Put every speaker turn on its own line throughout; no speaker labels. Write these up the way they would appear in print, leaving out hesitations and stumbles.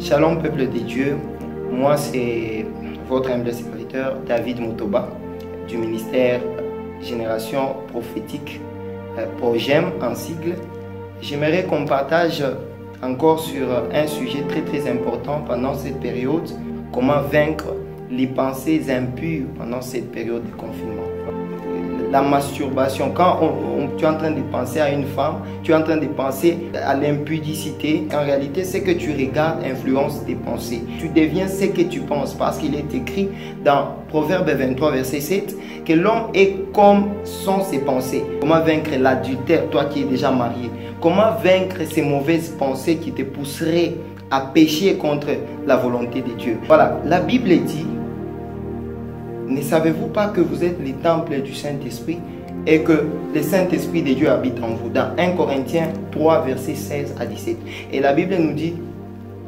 Shalom peuple de Dieu, moi c'est votre humble serviteur David Motoba du ministère Génération Prophétique ProGem en sigle. J'aimerais qu'on partage encore sur un sujet très important pendant cette période, comment vaincre les pensées impures pendant cette période de confinement. La masturbation, quand tu es en train de penser à une femme, tu es en train de penser à l'impudicité. En réalité, ce que tu regardes influence tes pensées. Tu deviens ce que tu penses parce qu'il est écrit dans Proverbe 23, verset 7, que l'homme est comme sont ses pensées. Comment vaincre l'adultère, toi qui es déjà marié? Comment vaincre ces mauvaises pensées qui te pousseraient à pécher contre la volonté de Dieu? Voilà, la Bible dit: ne savez-vous pas que vous êtes les temples du Saint-Esprit et que le Saint-Esprit de Dieu habite en vous? Dans 1 Corinthiens 3, versets 16 à 17. Et la Bible nous dit,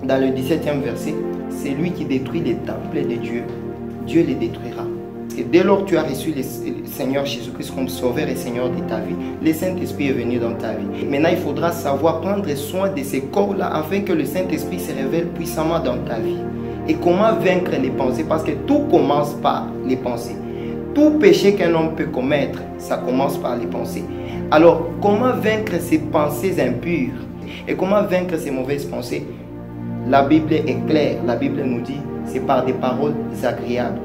dans le 17e verset, c'est lui qui détruit les temples de Dieu, Dieu les détruira. Parce que dès lors que tu as reçu le Seigneur Jésus-Christ comme Sauveur et Seigneur de ta vie, le Saint-Esprit est venu dans ta vie. Maintenant, il faudra savoir prendre soin de ces corps-là afin que le Saint-Esprit se révèle puissamment dans ta vie. Et comment vaincre les pensées? Parce que tout commence par les pensées. Tout péché qu'un homme peut commettre, ça commence par les pensées. Alors, comment vaincre ces pensées impures? Et comment vaincre ces mauvaises pensées? La Bible est claire. La Bible nous dit, c'est par des paroles agréables.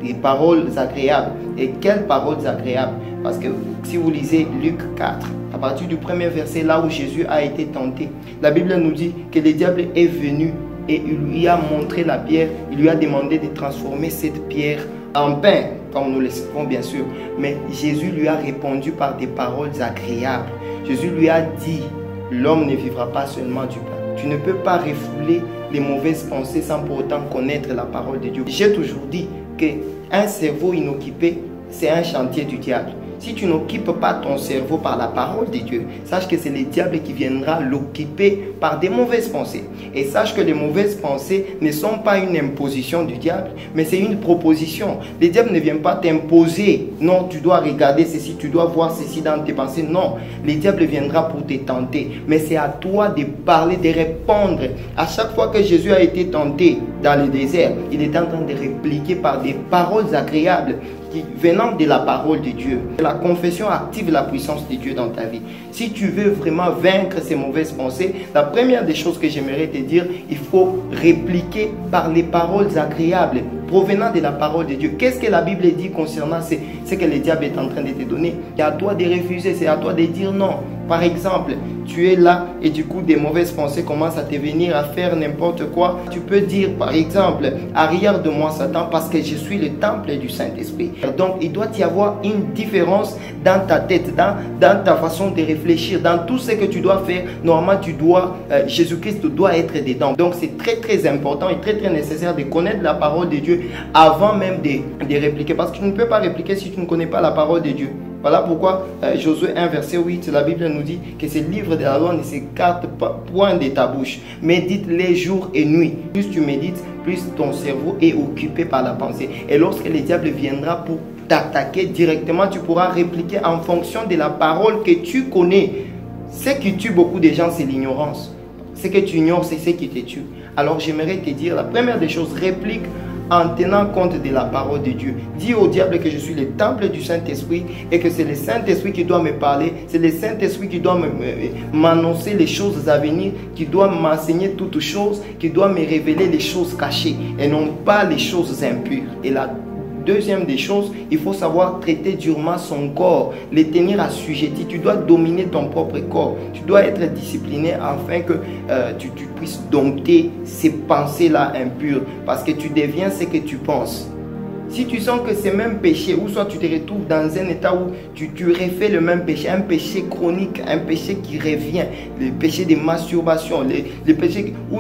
Des paroles agréables. Et quelles paroles agréables? Parce que si vous lisez Luc 4, à partir du premier verset, là où Jésus a été tenté, la Bible nous dit que le diable est venu et il lui a montré la pierre, il lui a demandé de transformer cette pierre en pain, comme nous le savons bien sûr. Mais Jésus lui a répondu par des paroles agréables. Jésus lui a dit, l'homme ne vivra pas seulement du pain. Tu ne peux pas refouler les mauvaises pensées sans pour autant connaître la parole de Dieu. J'ai toujours dit qu'un cerveau inoccupé, c'est un chantier du diable. Si tu n'occupes pas ton cerveau par la parole de Dieu, sache que c'est le diable qui viendra l'occuper par des mauvaises pensées. Et sache que les mauvaises pensées ne sont pas une imposition du diable, mais c'est une proposition. Le diable ne vient pas t'imposer. Non, tu dois regarder ceci, tu dois voir ceci dans tes pensées. Non, le diable viendra pour te tenter. Mais c'est à toi de parler, de répondre. À chaque fois que Jésus a été tenté dans le désert, il était en train de répliquer par des paroles agréables venant de la parole de Dieu. La confession active la puissance de Dieu dans ta vie. Si tu veux vraiment vaincre ces mauvaises pensées, la première des choses que j'aimerais te dire, il faut répliquer par les paroles agréables provenant de la parole de Dieu. Qu'est-ce que la Bible dit concernant ce que le diable est en train de te donner? C'est à toi de refuser, c'est à toi de dire non. Par exemple, tu es là et du coup des mauvaises pensées commencent à te venir à faire n'importe quoi. Tu peux dire par exemple, arrière de moi Satan parce que je suis le temple du Saint-Esprit. Donc il doit y avoir une différence dans ta tête, dans ta façon de réfléchir, dans tout ce que tu dois faire. Normalement Jésus-Christ doit être dedans. Donc c'est très important et très nécessaire de connaître la parole de Dieu avant même de répliquer. Parce que tu ne peux pas répliquer si tu ne connais pas la parole de Dieu. Voilà pourquoi Josué 1 verset 8, la Bible nous dit que ce livre de la loi ne s'écarte point de ta bouche. Médite-les jour et nuit. Plus tu médites, plus ton cerveau est occupé par la pensée. Et lorsque le diable viendra pour t'attaquer directement, tu pourras répliquer en fonction de la parole que tu connais. Ce qui tue beaucoup de gens, c'est l'ignorance. Ce que tu ignores, c'est ce qui te tue. Alors j'aimerais te dire, la première des choses, réplique en tenant compte de la parole de Dieu. Dis au diable que je suis le temple du Saint-Esprit et que c'est le Saint-Esprit qui doit me parler, c'est le Saint-Esprit qui doit m'annoncer les choses à venir, qui doit m'enseigner toutes choses, qui doit me révéler les choses cachées et non pas les choses impures. Et la deuxième des choses, il faut savoir traiter durement son corps, les tenir assujettis. Tu dois dominer ton propre corps. Tu dois être discipliné afin que tu puisses dompter ces pensées-là impures. Parce que tu deviens ce que tu penses. Si tu sens que c'est même péché, ou soit tu te retrouves dans un état où tu refais le même péché, un péché chronique, un péché qui revient, le péché de masturbation, le péché où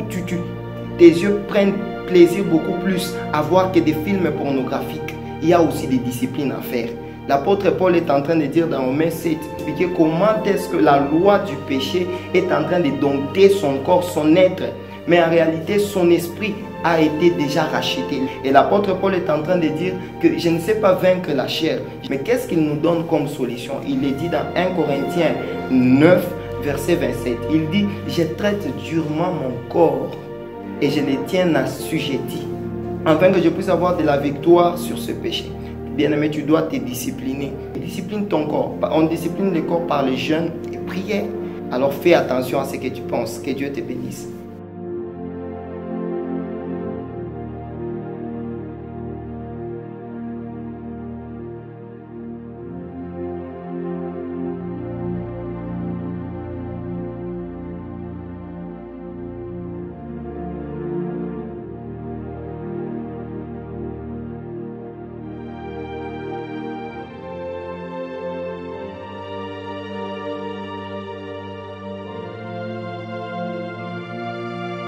tes yeux prennent plaisir beaucoup plus à voir que des films pornographiques. Il y a aussi des disciplines à faire. L'apôtre Paul est en train de dire dans Romains 7, expliquer comment est-ce que la loi du péché est en train de dompter son corps, son être. Mais en réalité, son esprit a été déjà racheté. Et l'apôtre Paul est en train de dire que je ne sais pas vaincre la chair. Mais qu'est-ce qu'il nous donne comme solution? Il est dit dans 1 Corinthiens 9, verset 27. Il dit, je traite durement mon corps et je les tiens assujettis, afin que je puisse avoir de la victoire sur ce péché. Bien-aimé, tu dois te discipliner. Discipline ton corps. On discipline le corps par le jeûne et prière. Alors fais attention à ce que tu penses. Que Dieu te bénisse.